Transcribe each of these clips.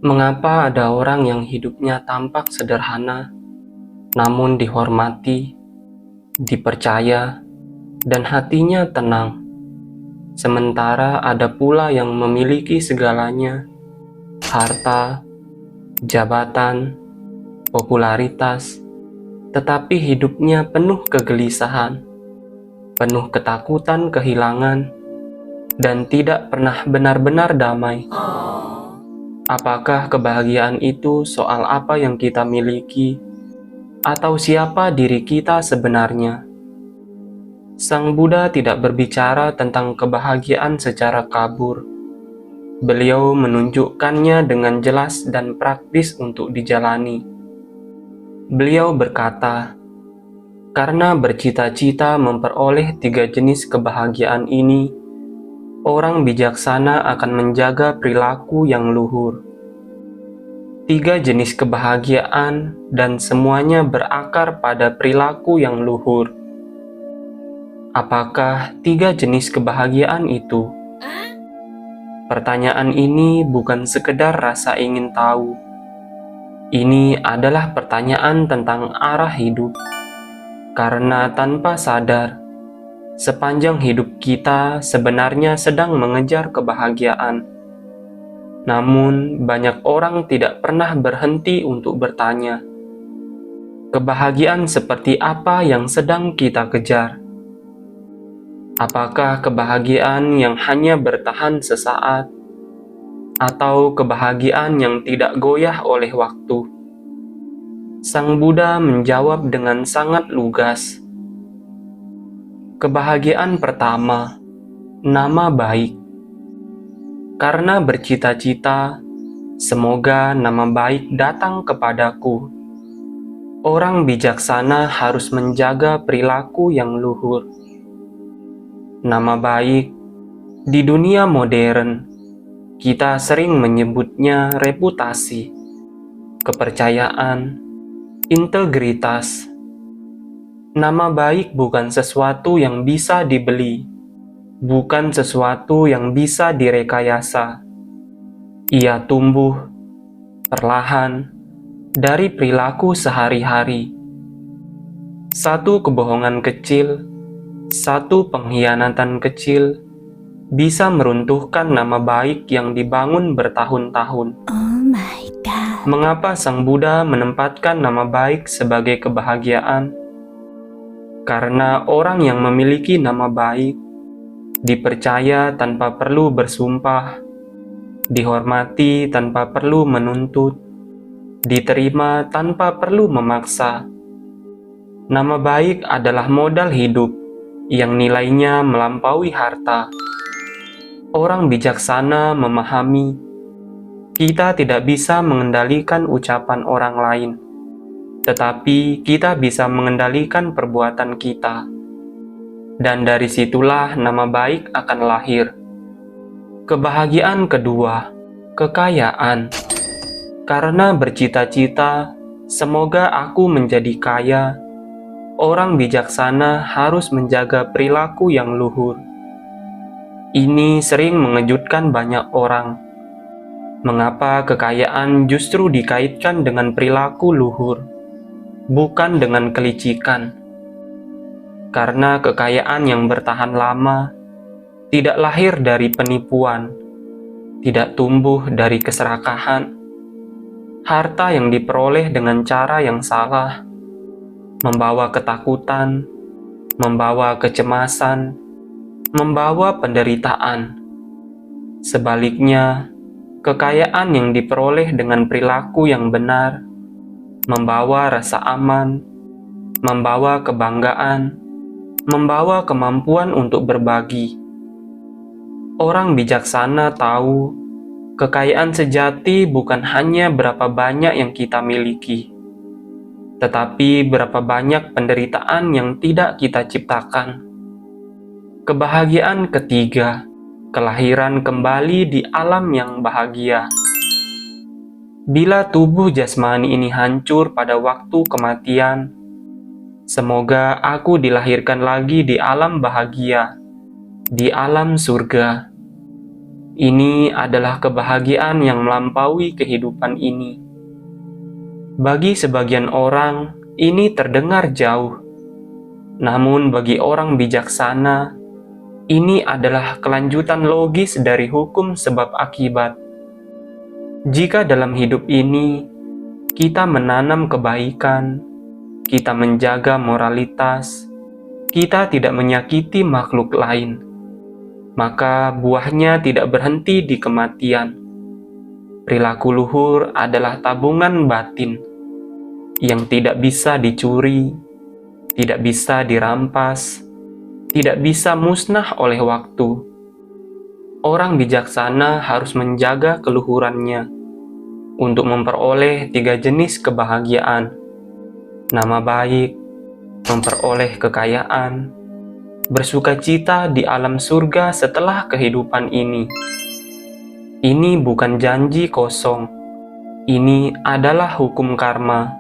Mengapa ada orang yang hidupnya tampak sederhana, namun dihormati, dipercaya, dan hatinya tenang? Sementara ada pula yang memiliki segalanya, harta, jabatan, popularitas, tetapi hidupnya penuh kegelisahan, penuh ketakutan kehilangan, dan tidak pernah benar-benar damai. Apakah kebahagiaan itu soal apa yang kita miliki, atau siapa diri kita sebenarnya? Sang Buddha tidak berbicara tentang kebahagiaan secara kabur. Beliau menunjukkannya dengan jelas dan praktis untuk dijalani. Beliau berkata, karena bercita-cita memperoleh 3 jenis kebahagiaan ini, orang bijaksana akan menjaga perilaku yang luhur. 3 jenis kebahagiaan dan semuanya berakar pada perilaku yang luhur. Apakah 3 jenis kebahagiaan itu? Pertanyaan ini bukan sekedar rasa ingin tahu. Ini adalah pertanyaan tentang arah hidup. Karena tanpa sadar, sepanjang hidup kita sebenarnya sedang mengejar kebahagiaan. Namun, banyak orang tidak pernah berhenti untuk bertanya, kebahagiaan seperti apa yang sedang kita kejar? Apakah kebahagiaan yang hanya bertahan sesaat, atau kebahagiaan yang tidak goyah oleh waktu? Sang Buddha menjawab dengan sangat lugas. Kebahagiaan pertama, nama baik. Karena bercita-cita, semoga nama baik datang kepadaku. Orang bijaksana harus menjaga perilaku yang luhur. Nama baik di dunia modern, kita sering menyebutnya reputasi, kepercayaan, integritas. Nama baik bukan sesuatu yang bisa dibeli, bukan sesuatu yang bisa direkayasa. Ia tumbuh perlahan dari perilaku sehari-hari. Satu kebohongan kecil, satu pengkhianatan kecil bisa meruntuhkan nama baik yang dibangun bertahun-tahun. Oh my God. Mengapa Sang Buddha menempatkan nama baik sebagai kebahagiaan? Karena orang yang memiliki nama baik dipercaya tanpa perlu bersumpah, dihormati tanpa perlu menuntut, diterima tanpa perlu memaksa. Nama baik adalah modal hidup yang nilainya melampaui harta. Orang bijaksana memahami kita tidak bisa mengendalikan ucapan orang lain, tetapi kita bisa mengendalikan perbuatan kita. Dan dari situlah nama baik akan lahir. Kebahagiaan kedua, kekayaan. Karena bercita-cita, semoga aku menjadi kaya, orang bijaksana harus menjaga perilaku yang luhur. Ini sering mengejutkan banyak orang. Mengapa kekayaan justru dikaitkan dengan perilaku luhur, bukan dengan kelicikan? Karena kekayaan yang bertahan lama tidak lahir dari penipuan, tidak tumbuh dari keserakahan. Harta yang diperoleh dengan cara yang salah membawa ketakutan, membawa kecemasan, membawa penderitaan. Sebaliknya, kekayaan yang diperoleh dengan perilaku yang benar membawa rasa aman, membawa kebanggaan, membawa kemampuan untuk berbagi. Orang bijaksana tahu kekayaan sejati bukan hanya berapa banyak yang kita miliki, tetapi berapa banyak penderitaan yang tidak kita ciptakan. Kebahagiaan ketiga, kelahiran kembali di alam yang bahagia. Bila tubuh jasmani ini hancur pada waktu kematian, semoga aku dilahirkan lagi di alam bahagia, di alam surga. Ini adalah kebahagiaan yang melampaui kehidupan ini. Bagi sebagian orang, ini terdengar jauh. Namun bagi orang bijaksana, ini adalah kelanjutan logis dari hukum sebab akibat. Jika dalam hidup ini kita menanam kebaikan, kita menjaga moralitas, kita tidak menyakiti makhluk lain, maka buahnya tidak berhenti di kematian. Perilaku luhur adalah tabungan batin yang tidak bisa dicuri, tidak bisa dirampas, tidak bisa musnah oleh waktu. Orang bijaksana harus menjaga keluhurannya untuk memperoleh 3 jenis kebahagiaan: nama baik, memperoleh kekayaan, bersukacita di alam surga setelah kehidupan ini. Ini bukan janji kosong, ini adalah hukum karma.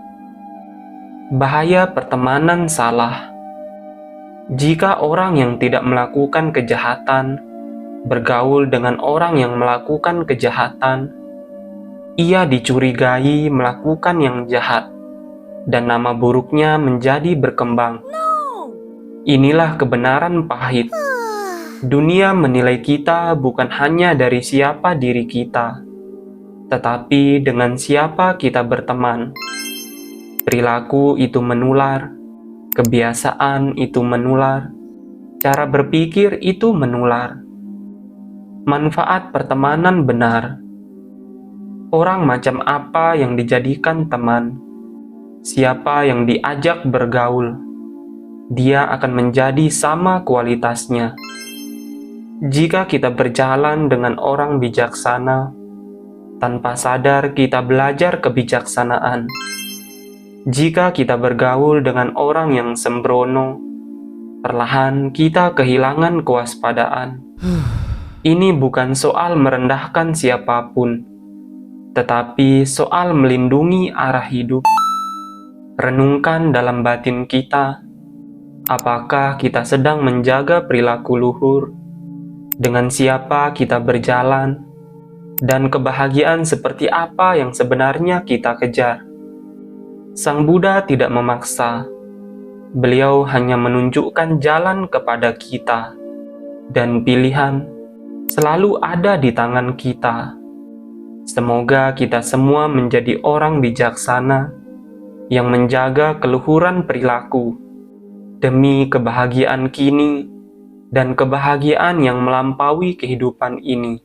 Bahaya pertemanan salah. Jika orang yang tidak melakukan kejahatan bergaul dengan orang yang melakukan kejahatan, ia dicurigai melakukan yang jahat, dan nama buruknya menjadi berkembang. Inilah kebenaran pahit. Dunia menilai kita bukan hanya dari siapa diri kita, tetapi dengan siapa kita berteman. Perilaku itu menular, kebiasaan itu menular, cara berpikir itu menular. Manfaat pertemanan benar. Orang macam apa yang dijadikan teman, siapa yang diajak bergaul, dia akan menjadi sama kualitasnya. Jika kita berjalan dengan orang bijaksana, tanpa sadar kita belajar kebijaksanaan. Jika kita bergaul dengan orang yang sembrono, perlahan kita kehilangan kewaspadaan. Ini bukan soal merendahkan siapapun, tetapi soal melindungi arah hidup. Renungkan dalam batin kita, apakah kita sedang menjaga perilaku luhur, dengan siapa kita berjalan, dan kebahagiaan seperti apa yang sebenarnya kita kejar. Sang Buddha tidak memaksa, beliau hanya menunjukkan jalan kepada kita, dan pilihan selalu ada di tangan kita. Semoga kita semua menjadi orang bijaksana yang menjaga keluhuran perilaku demi kebahagiaan kini dan kebahagiaan yang melampaui kehidupan ini.